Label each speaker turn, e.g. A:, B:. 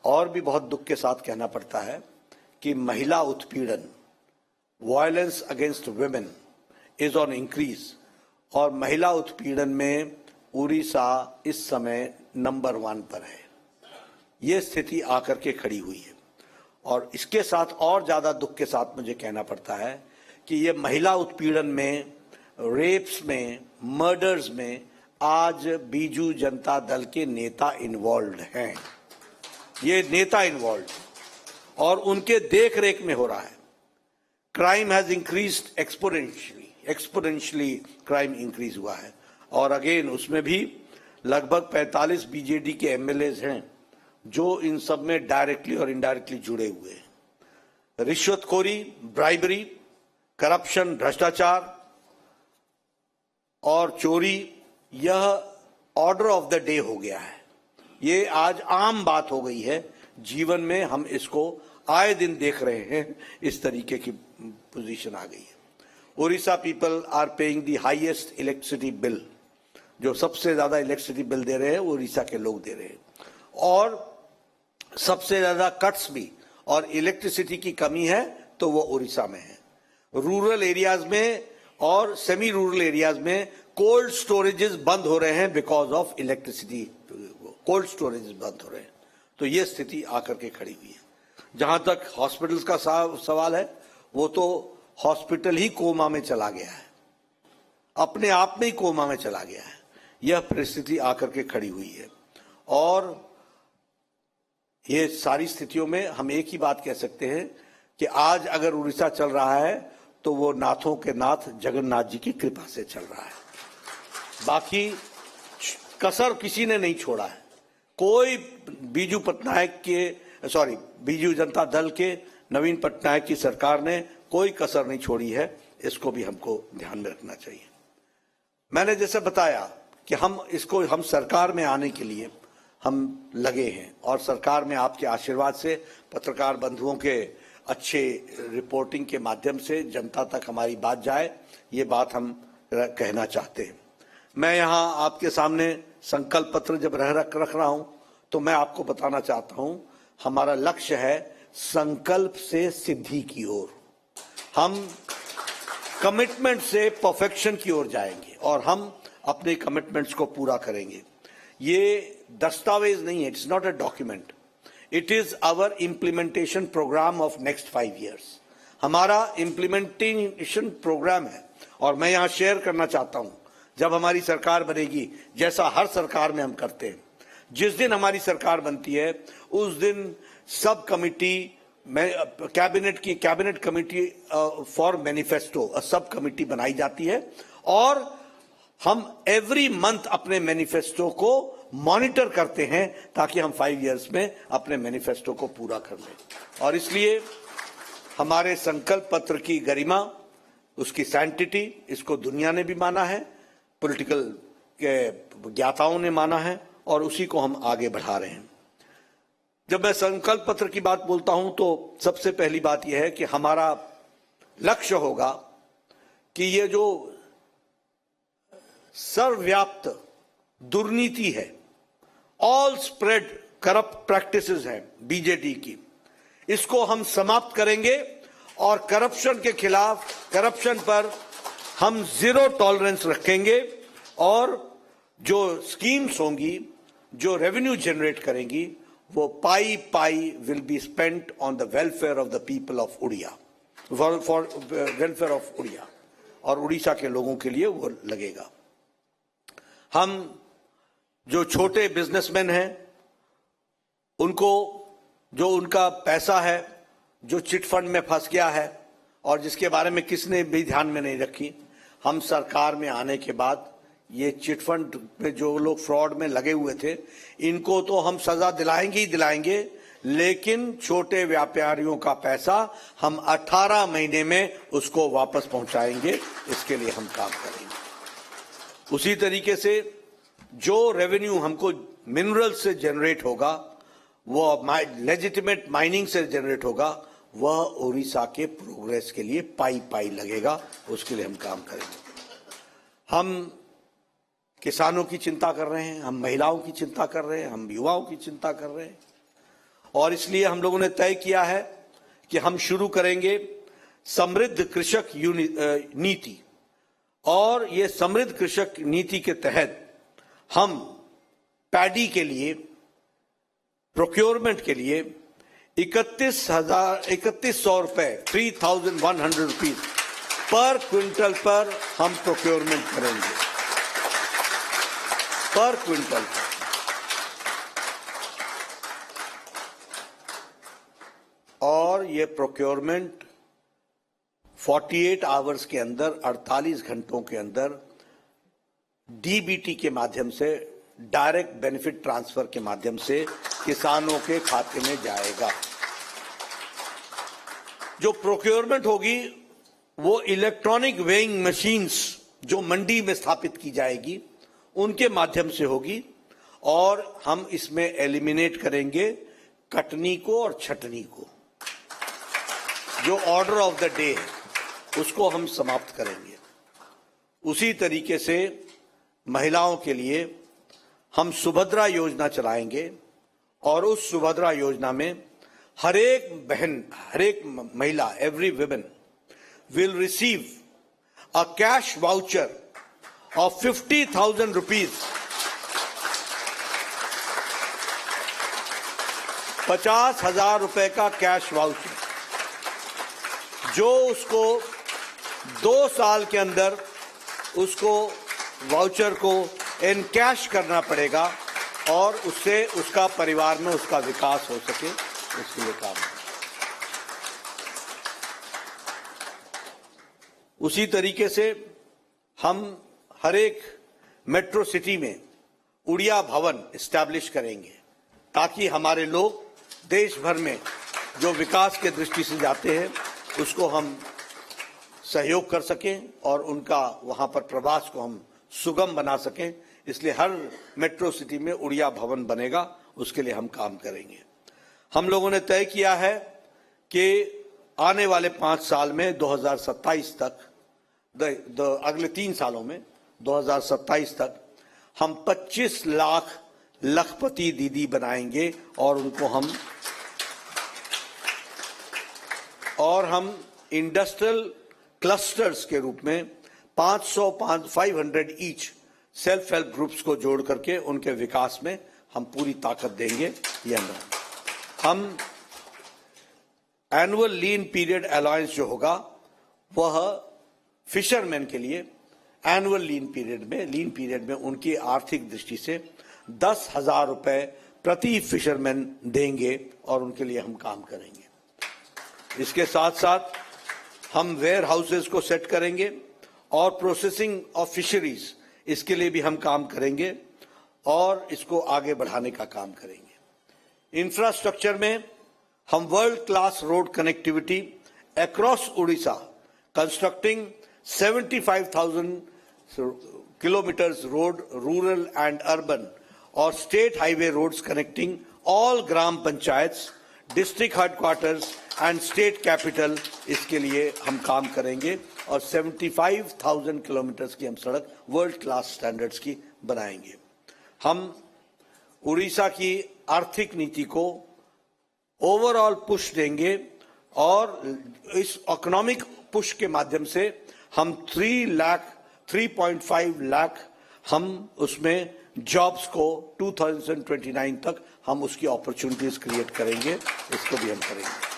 A: और भी बहुत दुख के साथ कहना पड़ता है कि महिला उत्पीड़न, violence against women is on increase, और महिला उत्पीड़न में उड़ीसा इस समय नंबर 1 पर है। ये स्थिति आकर के खड़ी हुई है। और इसके साथ और ज्यादा दुख के साथ मुझे कहना पड़ता है कि ये महिला उत्पीड़न में, रेप्स में, मर्डर्स में आज बीजू जनता दल के नेता इन्वॉल्व हैं। ये नेता इन्वॉल्व और उनके देख रेख में हो रहा है। Crime has increased exponentially crime increase हुआ है। और अगेन उसमें भी लगभग 45 बीजेडी के एमएलएज हैं जो इन सब में डायरेक्टली और इनडायरेक्टली जुड़े हुए हैं। रिश्वतखोरी, ब्राइबरी, करप्शन, भ्रष्टाचार और चोरी, यह ऑर्डर ऑफ द डे हो गया है। ये आज आम बात हो गई है जीवन में। हम इसको आए दिन देख रहे हैं। इस तरीके की पोजीशन आ गई है। Odisha people are paying the highest electricity bill. जो सबसे ज्यादा इलेक्ट्रिसिटी बिल दे रहे हैं वो ओडिशा के लोग दे रहे हैं। और सबसे ज्यादा कट्स भी और इलेक्ट्रिसिटी की कमी है तो वो ओडिशा में है। रूरल एरियाज में और सेमी रूरल एरियाज में कोल्ड स्टोरेजेस बंद हो रहे हैं because of electricity. Cold storages बंद हो रहे हैं। तो ये स्थिति आकर के खड़ी हुई है। जहां तक हॉस्पिटल्स का सवाल है, वो तो हॉस्पिटल ही कोमा में चला गया है, अपने आप में ही कोमा में चला गया है। यह परिस्थिति आकर के खड़ी हुई है। और ये सारी स्थितियों में हम एक ही बात कह सकते हैं कि आज अगर उड़ीसा चल रहा है तो वो नाथों के नाथ जगन्नाथ जी की कृपा से चल रहा है। बाकी कसर किसी ने नहीं छोड़ा है। कोई बीजू जनता दल के नवीन पटनायक की सरकार ने कोई कसर नहीं छोड़ी है। इसको भी हमको ध्यान में रखना चाहिए। मैंने जैसे बताया कि हम सरकार में आने के लिए हम लगे हैं और सरकार में आपके आशीर्वाद से, पत्रकार बंधुओं के अच्छे रिपोर्टिंग के माध्यम से जनता तक हमारी बात जाए, ये बात हम कहना चाहते हैं। मैं यहाँ आपके सामने संकल्प पत्र जब रख रहा हूं तो मैं आपको बताना चाहता हूं, हमारा लक्ष्य है संकल्प से सिद्धि की ओर। हम कमिटमेंट से परफेक्शन की ओर जाएंगे और हम अपने कमिटमेंट्स को पूरा करेंगे। ये दस्तावेज नहीं है, it's not a document, it is our implementation program of next 5 years। हमारा इम्प्लीमेंटेशन प्रोग्राम है। और मैं यहां शेयर करना चाहता हूं, जब हमारी सरकार बनेगी, जैसा हर सरकार में हम करते हैं, जिस दिन हमारी सरकार बनती है उस दिन सब कमिटी में कैबिनेट कमिटी फॉर मैनिफेस्टो सब कमिटी बनाई जाती है और हम एवरी मंथ अपने मैनिफेस्टो को मॉनिटर करते हैं ताकि हम 5 years में अपने मैनिफेस्टो को पूरा कर लें। और इसलिए हमारे संकल्प पत्र की गरिमा, उसकी सैंक्टिटी, इसको दुनिया ने भी माना है, पॉलिटिकल के ज्ञाताओं ने माना है और उसी को हम आगे बढ़ा रहे हैं। जब मैं संकल्प पत्र की बात बोलता हूं तो सबसे पहली बात यह है कि हमारा लक्ष्य होगा कि ये जो सर्वव्याप्त दुर्नीति है, ऑल स्प्रेड करप्ट प्रैक्टिसेस है बीजेडी की, इसको हम समाप्त करेंगे और करप्शन के खिलाफ, करप्शन पर हम 0 टॉलरेंस रखेंगे। और जो स्कीम्स होंगी, जो रेवेन्यू जनरेट करेंगी, वो पाई will be spent on the welfare of the people of Odia, for welfare of Odia, और उड़ीसा के लोगों के लिए वो लगेगा। हम जो छोटे बिजनेसमैन हैं, उनको जो उनका पैसा है जो चिट फंड में फंस गया है और जिसके बारे में किसने भी ध्यान में नहीं रखी, हम सरकार में आने के बाद ये चिट फंड में जो लोग फ्रॉड में लगे हुए थे, इनको तो हम सजा दिलाएंगे ही दिलाएंगे, लेकिन छोटे व्यापारियों का पैसा हम 18 महीने में उसको वापस पहुंचाएंगे। इसके लिए हम काम करेंगे। उसी तरीके से जो रेवेन्यू हमको मिनरल से जनरेट होगा, वो लेजिटिमेट माइनिंग से जनरेट होगा, वह ओडिशा के प्रोग्रेस के लिए पाई लगेगा। उसके लिए हम काम करेंगे। हम किसानों की चिंता कर रहे हैं, हम महिलाओं की चिंता कर रहे हैं, हम युवाओं की चिंता कर रहे हैं। और इसलिए हम लोगों ने तय किया है कि हम शुरू करेंगे समृद्ध कृषक नीति। और ये समृद्ध कृषक नीति के तहत हम पैडी के लिए प्रोक्योरमेंट के लिए 3100 रुपए 3,100 रुपीज पर क्विंटल पर हम प्रोक्योरमेंट करेंगे, पर क्विंटल पर। और ये प्रोक्योरमेंट 48 आवर्स के अंदर, 48 घंटों के अंदर डीबीटी के माध्यम से, डायरेक्ट बेनिफिट ट्रांसफर के माध्यम से किसानों के खाते में जाएगा। जो प्रोक्योरमेंट होगी वो इलेक्ट्रॉनिक वेइंग मशीन्स जो मंडी में स्थापित की जाएगी उनके माध्यम से होगी। और हम इसमें एलिमिनेट करेंगे कटनी को और छटनी को। जो ऑर्डर ऑफ द डे है उसको हम समाप्त करेंगे। उसी तरीके से महिलाओं के लिए हम सुभद्रा योजना चलाएंगे और उस सुभद्रा योजना में हर एक बहन, हर एक महिला, every woman will receive a cash voucher of 50,000 rupees, 50,000 रुपए का कैश वाउचर, जो उसको 2 साल के अंदर उसको वाउचर को एनकैश करना पड़ेगा और उससे उसका परिवार में उसका विकास हो सके, उसके लिए काम। उसी तरीके से हम हर एक मेट्रो सिटी में उड़िया भवन एस्टैब्लिश करेंगे ताकि हमारे लोग देश भर में जो विकास के दृष्टि से जाते हैं उसको हम सहयोग कर सकें और उनका वहां पर प्रवास को हम सुगम बना सकें। इसलिए हर मेट्रो सिटी में उड़िया भवन बनेगा, उसके लिए हम काम करेंगे। हम लोगों ने तय किया है कि आने वाले 5 साल में 2027 तक, अगले 3 सालों में 2027 तक हम 25 लाख लखपति दीदी बनाएंगे और उनको हम इंडस्ट्रियल क्लस्टर्स के रूप में 500 ईच सेल्फ हेल्प ग्रुप्स को जोड़ करके उनके विकास में हम पूरी ताकत देंगे। हम एनुअल लीन पीरियड अलाउंस जो होगा वह फिशरमैन के लिए एनुअल लीन पीरियड में उनकी आर्थिक दृष्टि से 10,000 रुपए प्रति फिशरमैन देंगे और उनके लिए हम काम करेंगे। इसके साथ साथ हम वेयर हाउसेज को सेट करेंगे और प्रोसेसिंग ऑफ फिशरीज, इसके लिए भी हम काम करेंगे और इसको आगे बढ़ाने का काम करेंगे। इंफ्रास्ट्रक्चर में हम world class road connectivity across Orissa, constructing 75,000 kilometers road, rural and urban और state highway roads connecting all gram panchayat, district headquarters and state capital, इसके लिए हम काम करेंगे और 75,000 किलोमीटर्स की हम सड़क वर्ल्ड क्लास स्टैंडर्ड्स की बनाएंगे। हम उड़ीसा की आर्थिक नीति को ओवरऑल पुश देंगे और इस इकोनॉमिक पुश के माध्यम से हम 3.5 लाख हम उसमें जॉब्स को 2029 तक हम उसकी अपॉर्चुनिटीज क्रिएट करेंगे, इसको भी हम करेंगे।